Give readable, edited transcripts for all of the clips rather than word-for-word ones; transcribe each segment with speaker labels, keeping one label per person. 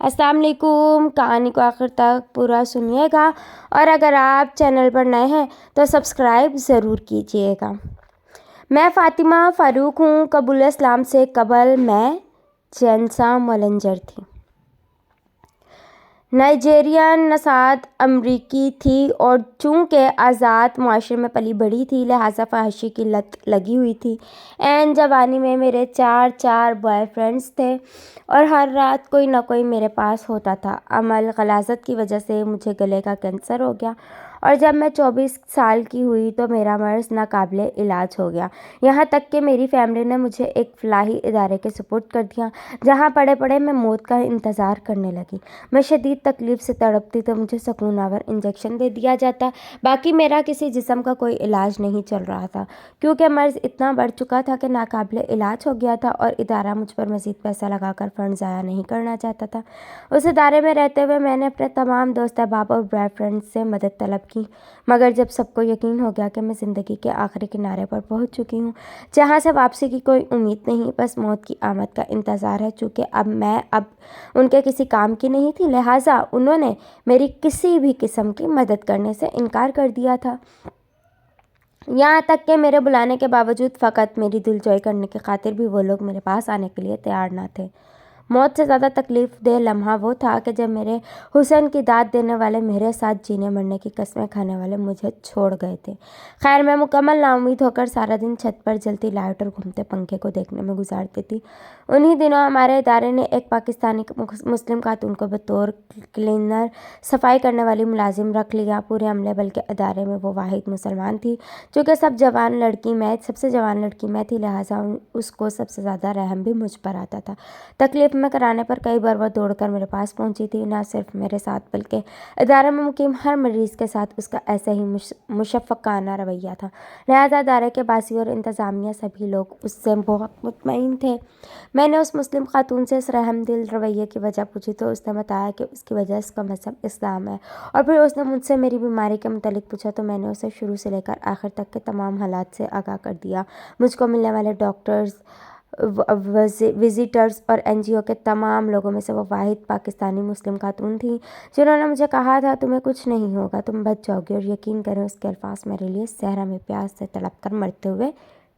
Speaker 1: السلام علیکم. کہانی کو آخر تک پورا سنیے گا اور اگر آپ چینل پر نئے ہیں تو سبسکرائب ضرور کیجیے گا. میں فاطمہ فاروق ہوں. قبول اسلام سے قبل میں جینسا مولنجر تھی. نائجیرین نژاد امریکی تھی اور چونکہ آزاد معاشرے میں پلی بڑھی تھی لہٰذا فحاشی کی لت لگی ہوئی تھی. عین جوانی میں میرے چار بوائے فرینڈز تھے اور ہر رات کوئی نہ کوئی میرے پاس ہوتا تھا. عمل غلاظت کی وجہ سے مجھے گلے کا کینسر ہو گیا اور جب میں 24 سال کی ہوئی تو میرا مرض ناقابل علاج ہو گیا. یہاں تک کہ میری فیملی نے مجھے ایک فلاحی ادارے کے سپرد کر دیا جہاں پڑے پڑے میں موت کا انتظار کرنے لگی. میں شدید تکلیف سے تڑپتی تو مجھے سکون آور انجیکشن دے دیا جاتا. باقی میرا کسی جسم کا کوئی علاج نہیں چل رہا تھا کیونکہ مرض اتنا بڑھ چکا تھا کہ ناقابل علاج ہو گیا تھا اور ادارہ مجھ پر مزید پیسہ لگا کر فنڈ ضائع نہیں کرنا چاہتا تھا. اس ادارے میں رہتے ہوئے میں نے اپنے تمام دوست احباب اور بوائے فرینڈ سے مدد طلب کی مگر جب سب کو یقین ہو گیا کہ میں زندگی کے آخری کنارے پر پہنچ چکی ہوں جہاں سے واپسی کی کوئی امید نہیں بس موت کی آمد کا انتظار ہے. چونکہ میں اب ان کے کسی کام کی نہیں تھی لہٰذا انہوں نے میری کسی بھی قسم کی مدد کرنے سے انکار کر دیا تھا. یہاں تک کہ میرے بلانے کے باوجود فقط میری دلجوئی کرنے کی خاطر بھی وہ لوگ میرے پاس آنے کے لیے تیار نہ تھے. موت سے زیادہ تکلیف دہ لمحہ وہ تھا کہ جب میرے حسن کی داد دینے والے میرے ساتھ جینے مرنے کی قسمیں کھانے والے مجھے چھوڑ گئے تھے. خیر میں مکمل نا امید ہو کر سارا دن چھت پر جلتی لائٹ اور گھومتے پنکھے کو دیکھنے میں گزارتی تھی. انہی دنوں ہمارے ادارے نے ایک پاکستانی مسلم خاتون کو بطور کلینر صفائی کرنے والی ملازم رکھ لیا. پورے عملے بلکہ ادارے میں وہ واحد مسلمان تھی. چونکہ سب سے جوان لڑکی میں تھی لہٰذا اس کو سب سے زیادہ رحم بھی مجھ پر آتا تھا. تکلیف میں کرانے پر کئی بار وہ دوڑ کر میرے پاس پہنچی تھی. نہ صرف میرے ساتھ بلکہ ادارے میں مقیم ہر مریض کے ساتھ اس کا ایسے ہی مشفقانہ رویہ تھا. لہٰذا ادارے کے باسی اور انتظامیہ سبھی لوگ اس سے بہت مطمئن تھے. میں نے اس مسلم خاتون سے اس رحم دل رویے کی وجہ پوچھی تو اس نے بتایا کہ اس کی وجہ اس کا مذہب اسلام ہے. اور پھر اس نے مجھ سے میری بیماری کے متعلق پوچھا تو میں نے اسے شروع سے لے کر آخر تک کے تمام حالات سے آگاہ کر دیا. مجھ کو ملنے والے ڈاکٹرز وزیٹرز اور NGO کے تمام لوگوں میں سے وہ واحد پاکستانی مسلم خاتون تھی جنہوں نے مجھے کہا تھا تمہیں کچھ نہیں ہوگا تم بچ جاؤ گی. اور یقین کریں اس کے الفاظ میرے لیے صحرا میں پیاس سے تڑپ کر مرتے ہوئے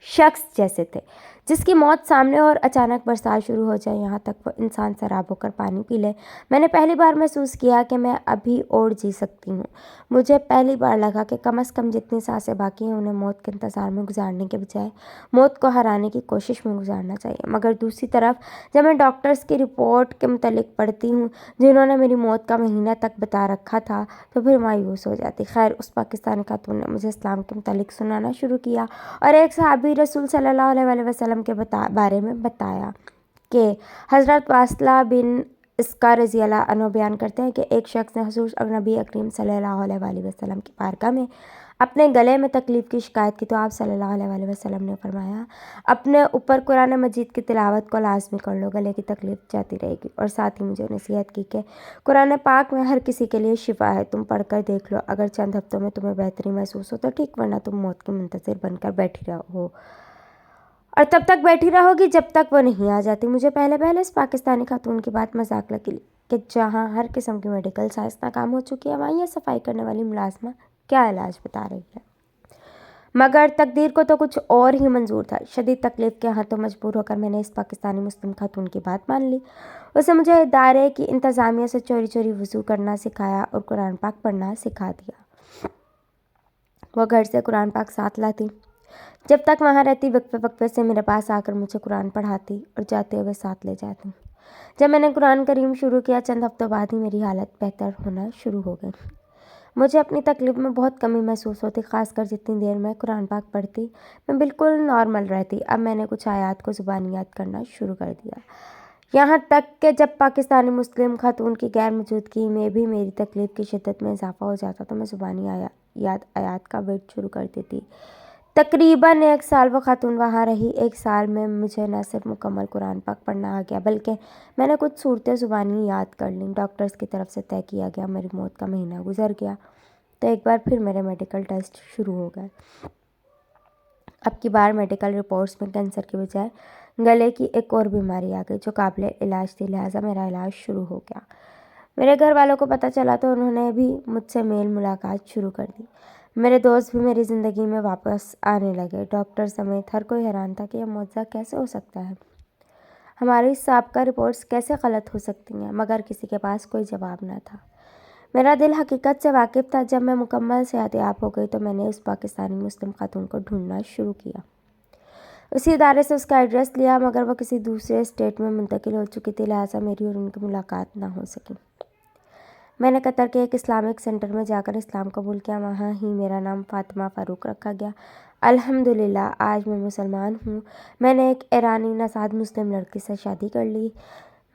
Speaker 1: شخص جیسے تھے جس کی موت سامنے اور اچانک برسات شروع ہو جائے یہاں تک وہ انسان سراب ہو کر پانی پی لے. میں نے پہلی بار محسوس کیا کہ میں ابھی اور جی سکتی ہوں. مجھے پہلی بار لگا کہ کم از کم جتنی سانسیں باقی ہیں انہیں موت کے انتظار میں گزارنے کے بجائے موت کو ہرانے کی کوشش میں گزارنا چاہیے. مگر دوسری طرف جب میں ڈاکٹرز کی رپورٹ کے متعلق پڑھتی ہوں جنہوں نے میری موت کا مہینہ تک بتا رکھا تھا تو پھر مایوس ہو جاتی. خیر اس پاکستانی خاتون نے مجھے اسلام کے متعلق سنانا شروع کیا اور ایک صحابی رسول صلی اللہ علیہ وسلم کے بارے میں بتایا کہ حضرت واصلہ بن اسقا رضی اللہ عنہ بیان کرتے ہیں کہ ایک شخص نے حضور نبی اکریم صلی اللہ علیہ وسلم کی بارگاہ میں اپنے گلے میں تکلیف کی شکایت کی تو آپ صلی اللہ علیہ وسلم نے فرمایا اپنے اوپر قرآن مجید کی تلاوت کو لازمی کر لو گلے کی تکلیف جاتی رہے گی. اور ساتھ ہی مجھے نصیحت کی کہ قرآن پاک میں ہر کسی کے لیے شفا ہے تم پڑھ کر دیکھ لو اگر چند ہفتوں میں تمہیں بہتری محسوس ہو تو ٹھیک ورنہ تم موت کے منتظر بن کر بیٹھی رہو اور تب تک بیٹھی رہو گی جب تک وہ نہیں آ جاتی. مجھے پہلے اس پاکستانی خاتون کی بات مذاق لگی کہ جہاں ہر قسم کی میڈیکل سائنس ناکام ہو چکی ہے وہاں یہ صفائی کرنے والی ملازمہ کیا علاج بتا رہی ہے. مگر تقدیر کو تو کچھ اور ہی منظور تھا. شدید تکلیف کے ہاتھوں مجبور ہو کر میں نے اس پاکستانی مسلم خاتون کی بات مان لی. اسے مجھے ادارے کی انتظامیہ سے چوری وضو کرنا سکھایا اور قرآن پاک پڑھنا سکھا دیا. وہ گھر سے قرآن پاک ساتھ لاتی. جب تک وہاں رہتی وقفے سے میرے پاس آ کر مجھے قرآن پڑھاتی اور جاتے ہوئے ساتھ لے جاتی. جب میں نے قرآن کریم شروع کیا چند ہفتوں بعد ہی میری حالت بہتر ہونا شروع ہو گئی. مجھے اپنی تکلیف میں بہت کمی محسوس ہوتی خاص کر جتنی دیر میں قرآن پاک پڑھتی میں بالکل نارمل رہتی. اب میں نے کچھ آیات کو زبانی یاد کرنا شروع کر دیا. یہاں تک کہ جب پاکستانی مسلم خاتون کی غیر موجودگی میں بھی میری تکلیف کی شدت میں اضافہ ہو جاتا تو میں زبانی آیات کا ورد شروع کر دیتی. تقریباً 1 سال وہ خاتون وہاں رہی. 1 سال میں مجھے نہ صرف مکمل قرآن پاک پڑھنا آ گیا بلکہ میں نے کچھ صورتیں زبانی یاد کر لیں. ڈاکٹرز کی طرف سے طے کیا گیا میری موت کا مہینہ گزر گیا تو ایک بار پھر میرے میڈیکل ٹیسٹ شروع ہو گئے. اب کی بار میڈیکل رپورٹس میں کینسر کے بجائے گلے کی ایک اور بیماری آ گئی جو قابل علاج تھی، لہٰذا میرا علاج شروع ہو گیا۔ میرے گھر والوں کو پتہ چلا تو انہوں نے بھی مجھ سے میل ملاقات شروع کر دی۔ میرے دوست بھی میری زندگی میں واپس آنے لگے۔ ڈاکٹر سمیت ہر کوئی حیران تھا کہ یہ معجزہ کیسے ہو سکتا ہے، ہماری سابقہ رپورٹس کیسے غلط ہو سکتی ہیں، مگر کسی کے پاس کوئی جواب نہ تھا۔ میرا دل حقیقت سے واقف تھا۔ جب میں مکمل صحت یاب ہو گئی تو میں نے اس پاکستانی مسلم خاتون کو ڈھونڈنا شروع کیا۔ اسی ادارے سے اس کا ایڈریس لیا، مگر وہ کسی دوسرے اسٹیٹ میں منتقل ہو چکی تھی، لہٰذا میری اور ان کی ملاقات نہ ہو سکی۔ میں نے قطر کے ایک اسلامک سینٹر میں جا کر اسلام قبول کیا۔ وہاں ہی میرا نام فاطمہ فاروق رکھا گیا۔ الحمدللہ آج میں مسلمان ہوں۔ میں نے ایک ایرانی نژاد مسلم لڑکی سے شادی کر لی۔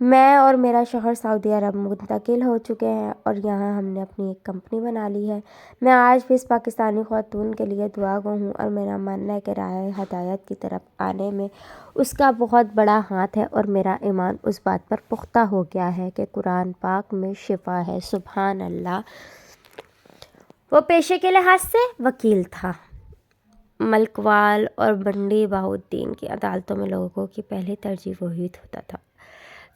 Speaker 1: میں اور میرا شوہر سعودی عرب منتقل ہو چکے ہیں اور یہاں ہم نے اپنی ایک کمپنی بنا لی ہے۔ میں آج بھی اس پاکستانی خاتون کے لیے دعا گو ہوں اور میرا ماننا ہے کہ راہ ہدایت کی طرف آنے میں اس کا بہت بڑا ہاتھ ہے، اور میرا ایمان اس بات پر پختہ ہو گیا ہے کہ قرآن پاک میں شفا ہے۔ سبحان اللہ۔ وہ پیشے کے لحاظ سے وکیل تھا۔ ملکوال اور بنڈی بہاؤالدین کی عدالتوں میں لوگوں کی پہلی ترجیح وہی ہوتا تھا۔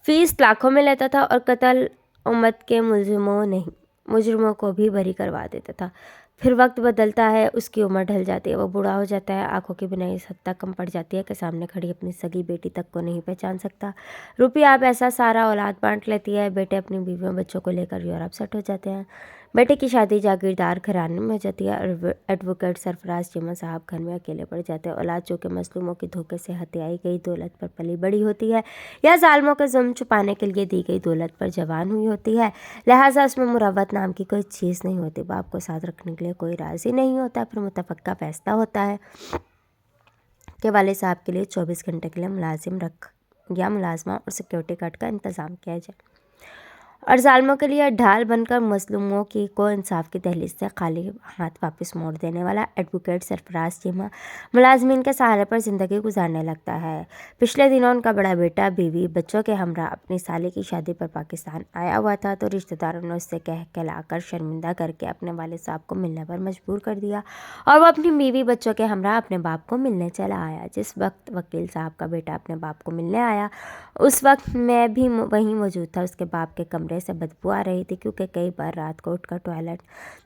Speaker 1: فیس لاکھوں میں لیتا تھا اور قتل امت کے مجرموں کو بھی بری کروا دیتا تھا۔ پھر وقت بدلتا ہے، اس کی عمر ڈھل جاتی ہے، وہ بوڑھا ہو جاتا ہے، آنکھوں کی بینائی اس حد تک کم پڑ جاتی ہے کہ سامنے کھڑی اپنی سگی بیٹی تک کو نہیں پہچان سکتا۔ روپیہ پیسہ سارا اولاد بانٹ لیتی ہے۔ بیٹے اپنی بیویوں بچوں کو لے کر یورپ سیٹ ہو جاتے ہیں۔ بیٹے کی شادی جاگیردار گھرانے میں ہو جاتی ہے اور ایڈوکیٹ سرفراز چیمہ صاحب گھر میں اکیلے پڑ جاتے ہیں۔ اولاد چونکہ مظلوموں کے دھوکے سے ہتھیائی گئی دولت پر پلی بڑی ہوتی ہے یا ظالموں کے ظلم چھپانے کے لیے دی گئی دولت پر جوان ہوئی ہوتی ہے، لہٰذا اس میں مروت نام کی کوئی چیز نہیں ہوتی۔ باپ کو ساتھ رکھنے کے لیے کوئی راضی نہیں ہوتا۔ پھر متفقہ فیصلہ ہوتا ہے کہ والد صاحب کے لیے 24 گھنٹے کے لیے ملازم یا ملازمہ اور سیکیورٹی گارڈ کا انتظام کیا جائے، اور ظالموں کے لیے ڈھال بن کر مظلوموں کی کو انصاف کی دہلیز سے خالی ہاتھ واپس موڑ دینے والا ایڈوکیٹ سرفراز چیمہ ملازمین کے سہارے پر زندگی گزارنے لگتا ہے۔ پچھلے دنوں ان کا بڑا بیٹا بیوی بچوں کے ہمراہ اپنی سالے کی شادی پر پاکستان آیا ہوا تھا، تو رشتہ داروں نے اس سے کہلا کر شرمندہ کر کے اپنے والد صاحب کو ملنے پر مجبور کر دیا، اور وہ اپنی بیوی بچوں کے ہمراہ اپنے باپ کو ملنے چلا آیا۔ جس وقت وکیل صاحب کا بیٹا اپنے باپ کو ملنے آیا، اس وقت میں بھی وہیں موجود تھا۔ اس کے باپ کے کمرے سے بدبو آ رہی تھی، کیونکہ کئی بار رات کو اٹھ کر ٹوائلٹ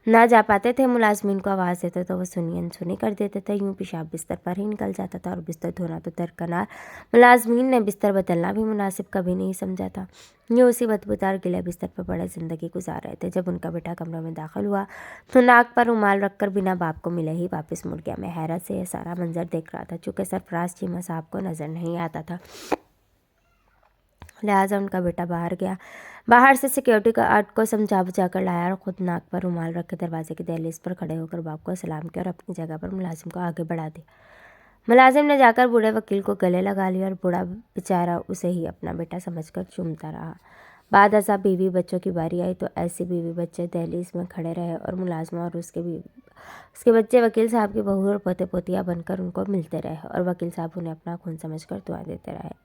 Speaker 1: نہ جا پاتے تھے۔ ملازمین کو آواز دیتے تو وہ سنی انسنی کر دیتے تھے، یوں پیشاب بستر پر ہی نکل جاتا تھا، اور بستر دھونا تو درکنار، ملازمین نے بستر بدلنا بھی مناسب کبھی نہیں سمجھا تھا۔ یہ اسی بدبودار گلے بستر پر پڑے زندگی گزار رہے تھے۔ جب ان کا بیٹا کمرے میں داخل ہوا تو ناک پر رومال رکھ کر بنا باپ کو ملے ہی واپس مڑ گیا۔ میں حیرت سے یہ سارا منظر دیکھ رہا تھا۔ چونکہ سرفراز چیمہ صاحب کو نظر نہیں آتا تھا، لہٰذا ان کا بیٹا باہر گیا، باہر سے سیکیورٹی گارڈ کو سمجھا بجھا کر لایا، اور خود ناک پر رومال رکھ کے دروازے کی دہلیز پر کھڑے ہو کر باپ کو سلام کیا اور اپنی جگہ پر ملازم کو آگے بڑھا دیا۔ ملازم نے جا کر بوڑھے وکیل کو گلے لگا لیا، اور بوڑھا بیچارہ اسے ہی اپنا بیٹا سمجھ کر چومتا رہا۔ بعد ازاں بیوی بچوں کی باری آئی تو ایسی بیوی بچے دہلیز میں کھڑے رہے، اور ملازمہ اور اس کے بچے وکیل صاحب کی بہو اور پوتے پوتیاں بن کر ان کو ملتے رہے، اور وکیل صاحب انہیں اپنا خون سمجھ کر دعا دیتے رہے۔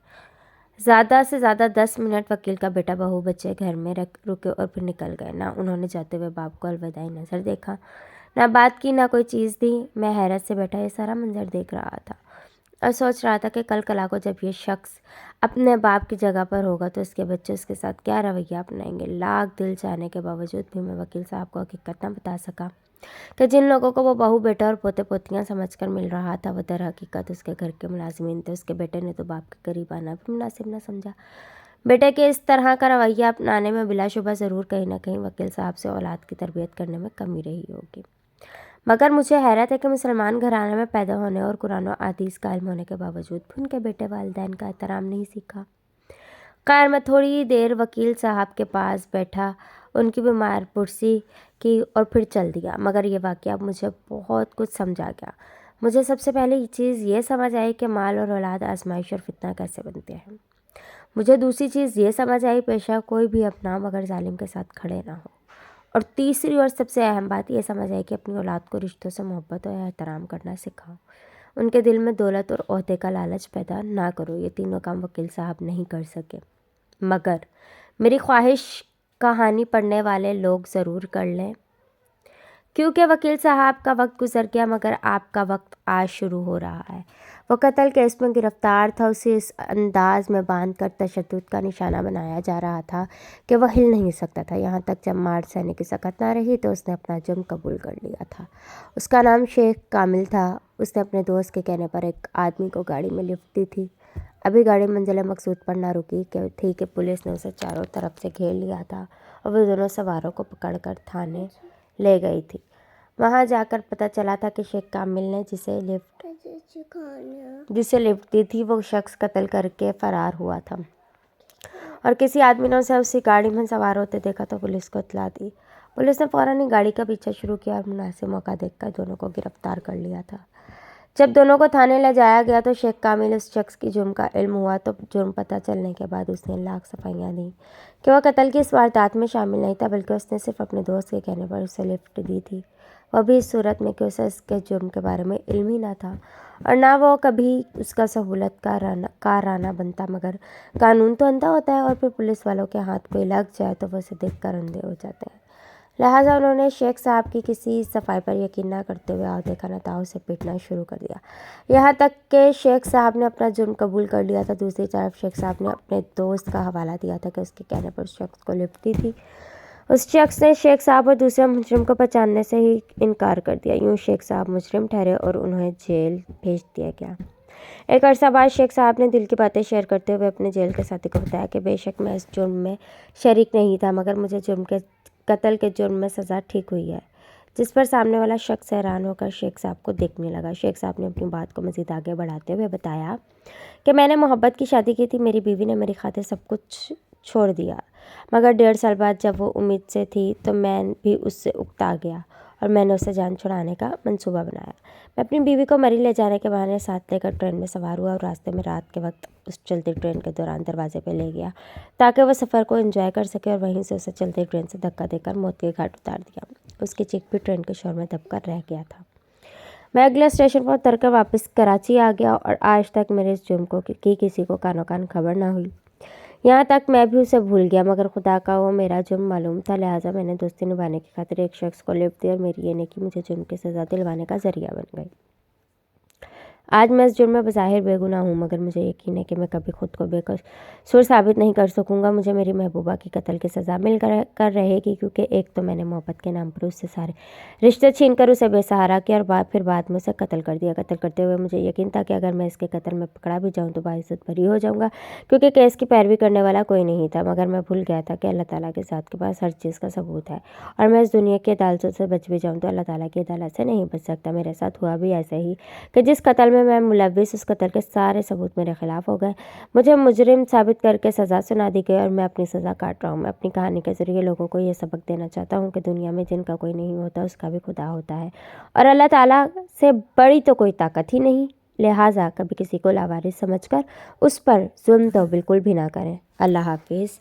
Speaker 1: زیادہ سے زیادہ 10 منٹ وکیل کا بیٹا بہو بچے گھر میں رکے اور پھر نکل گئے۔ نہ انہوں نے جاتے ہوئے باپ کو الوداعی نظر دیکھا، نہ بات کی، نہ کوئی چیز دی۔ میں حیرت سے بیٹھا یہ سارا منظر دیکھ رہا تھا اور سوچ رہا تھا کہ کل کو جب یہ شخص اپنے باپ کی جگہ پر ہوگا تو اس کے بچے اس کے ساتھ کیا رویہ اپنائیں گے۔ لاکھ دل چاہنے کے باوجود بھی میں وکیل صاحب کو حقیقت نہ بتا سکا کہ جن لوگوں کو وہ بہو بیٹا اور پوتے پوتیاں سمجھ کر مل رہا تھا، وہ در حقیقت اس کے گھر کے ملازمین تھے۔ اس کے بیٹے نے تو باپ کے قریب آنا بھی مناسب نہ سمجھا۔ بیٹے کے اس طرح کا رویہ اپنانے میں بلا شبہ ضرور کہیں نہ کہیں وکیل صاحب سے اولاد کی تربیت کرنے میں کمی رہی ہوگی، مگر مجھے حیرت ہے کہ مسلمان گھرانے میں پیدا ہونے اور قرآن و حدیث کا علم ہونے کے باوجود بھی ان کے بیٹے والدین کا احترام نہیں سیکھا۔ خیر، میں تھوڑی دیر وکیل صاحب کے پاس بیٹھا، ان کی بیمار پرسی کی اور پھر چل دیا، مگر یہ واقعہ مجھے بہت کچھ سمجھا گیا۔ مجھے سب سے پہلے یہ چیز یہ سمجھ آئی کہ مال اور اولاد آزمائش اور فتنہ کیسے بنتے ہیں۔ مجھے دوسری چیز یہ سمجھ آئی پیشہ کوئی بھی اپنا مگر ظالم کے ساتھ کھڑے نہ ہو، اور تیسری اور سب سے اہم بات یہ سمجھ آئی کہ اپنی اولاد کو رشتوں سے محبت اور احترام کرنا سکھاؤ، ان کے دل میں دولت اور عہدے کا لالچ پیدا نہ کرو۔ یہ تینوں کام وکیل صاحب نہیں کر سکے، مگر میری خواہش کہانی پڑھنے والے لوگ ضرور کر لیں، کیونکہ وکیل صاحب کا وقت گزر گیا مگر آپ کا وقت آج شروع ہو رہا ہے۔ وہ قتل کیس میں گرفتار تھا، اسے اس انداز میں باندھ کر تشدد کا نشانہ بنایا جا رہا تھا کہ وہ ہل نہیں سکتا تھا، یہاں تک جب مارچ سہنے کی سکت نہ رہی تو اس نے اپنا جرم قبول کر لیا تھا۔ اس کا نام شیخ کامل تھا۔ اس نے اپنے دوست کے کہنے پر ایک آدمی کو گاڑی میں لفٹ دی تھی۔ ابھی گاڑی منزل مقصود پر نہ رکی تھی کہ پولیس نے اسے چاروں طرف سے گھیر لیا تھا اور وہ دونوں سواروں کو پکڑ کر تھانے لے گئی تھی۔ وہاں جا کر پتہ چلا تھا کہ شیخ کامل نے جسے لفٹ دی تھی وہ شخص قتل کر کے فرار ہوا تھا، اور کسی آدمی نے اسے اسی گاڑی میں سوار ہوتے دیکھا تو پولیس کو اطلاع دی۔ پولیس نے فوراً ہی گاڑی کا پیچھا شروع کیا اور مناسب موقع دیکھ کر دونوں کو گرفتار کر لیا تھا۔ جب دونوں کو تھانے لے جایا گیا تو شیخ کامل اس شخص کی جرم کا علم ہوا تو جرم پتہ چلنے کے بعد اس نے لاکھ صفائیاں دیں کہ وہ قتل کی اس واردات میں شامل نہیں تھا، بلکہ اس نے صرف اپنے دوست کے کہنے پر اسے لفٹ دی تھی، وہ بھی اس صورت میں کہ اسے اس کے جرم کے بارے میں علم ہی نہ تھا اور نہ وہ کبھی اس کا سہولت کارانہ بنتا، مگر قانون تو اندھا ہوتا ہے اور پھر پولیس والوں کے ہاتھ کوئی لگ جائے تو وہ اسے دیکھ کر اندھے ہو جاتے ہیں۔ لہٰذا انہوں نے شیخ صاحب کی کسی صفائی پر یقین نہ کرتے ہوئے آؤ دیکھا نہ تاؤ سے پیٹنا شروع کر دیا، یہاں تک کہ شیخ صاحب نے اپنا جرم قبول کر لیا تھا۔ دوسری طرف شیخ صاحب نے اپنے دوست کا حوالہ دیا تھا کہ اس کے کہنے پر اس شخص کو لفٹ دی تھی۔ اس شخص نے شیخ صاحب اور دوسرے مجرم کو پہچاننے سے ہی انکار کر دیا۔ یوں شیخ صاحب مجرم ٹھہرے اور انہیں جیل بھیج دیا گیا۔ ایک عرصہ بعد شیخ صاحب نے دل کی باتیں شیئر کرتے ہوئے اپنے جیل کے ساتھی کو بتایا کہ بے شک میں اس جرم میں شریک نہیں تھا، مگر مجھے قتل کے جرم میں سزا ٹھیک ہوئی ہے، جس پر سامنے والا شخص حیران ہو کر شیخ صاحب کو دیکھنے لگا۔ شیخ صاحب نے اپنی بات کو مزید آگے بڑھاتے ہوئے بتایا کہ میں نے محبت کی شادی کی تھی، میری بیوی نے میری خاطر سب کچھ چھوڑ دیا، مگر 1.5 سال بعد جب وہ امید سے تھی تو میں بھی اس سے اکتا گیا اور میں نے اسے جان چھڑانے کا منصوبہ بنایا۔ میں اپنی بیوی کو مری لے جانے کے بہانے ساتھ لے کر ٹرین میں سوار ہوا اور راستے میں رات کے وقت اس چلتی ٹرین کے دوران دروازے پہ لے گیا تاکہ وہ سفر کو انجوائے کر سکے، اور وہیں سے اسے چلتی ٹرین سے دھکا دے کر موت کے گھاٹ اتار دیا۔ اس کی چیخ بھی ٹرین کے شور میں دب کر رہ گیا تھا۔ میں اگلے اسٹیشن پر اتر کر واپس کراچی آ گیا اور آج تک میرے اس جرم کی کسی کو کانوں کان خبر نہ ہوئی، یہاں تک میں بھی اسے بھول گیا، مگر خدا کا وہ میرا جرم معلوم تھا، لہٰذا میں نے دوستی نبھانے کی خاطر ایک شخص کو لفٹ دی اور میری یہ نیکی مجھے جرم کی سزا دلوانے کا ذریعہ بن گئی۔ آج میں اس جرم میں بظاہر بے گناہ ہوں، مگر مجھے یقین ہے کہ میں کبھی خود کو بے قصور ثابت نہیں کر سکوں گا۔ مجھے میری محبوبہ کی قتل کی سزا مل کر رہے گی، کیونکہ ایک تو میں نے محبت کے نام پر اس سے سارے رشتے چھین کر اسے بے سہارا کیا اور پھر بعد میں اسے قتل کر دیا۔ قتل کرتے ہوئے مجھے یقین تھا کہ اگر میں اس کے قتل میں پکڑا بھی جاؤں تو باعزت بری ہو جاؤں گا، کیونکہ کیس کی پیروی کرنے والا کوئی نہیں تھا، مگر میں بھول گیا تھا کہ اللہ تعالیٰ کی ذات کے پاس ہر چیز کا ثبوت ہے، اور میں اس دنیا کی عدالتوں سے بچ بھی جاؤں تو اللہ تعالیٰ کی عدالت سے نہیں بچ سکتا۔ میرے ساتھ ہوا بھی ایسے ہی کہ جس قتل میں ملوث، اس قتل کے سارے ثبوت میرے خلاف ہو گئے، مجھے مجرم ثابت کر کے سزا سنا دی گئی اور میں اپنی سزا کاٹ رہا ہوں۔ میں اپنی کہانی کے ذریعے لوگوں کو یہ سبق دینا چاہتا ہوں کہ دنیا میں جن کا کوئی نہیں ہوتا اس کا بھی خدا ہوتا ہے، اور اللہ تعالیٰ سے بڑی تو کوئی طاقت ہی نہیں، لہٰذا کبھی کسی کو لاوارث سمجھ کر اس پر ظلم تو بالکل بھی نہ کریں۔ اللہ حافظ۔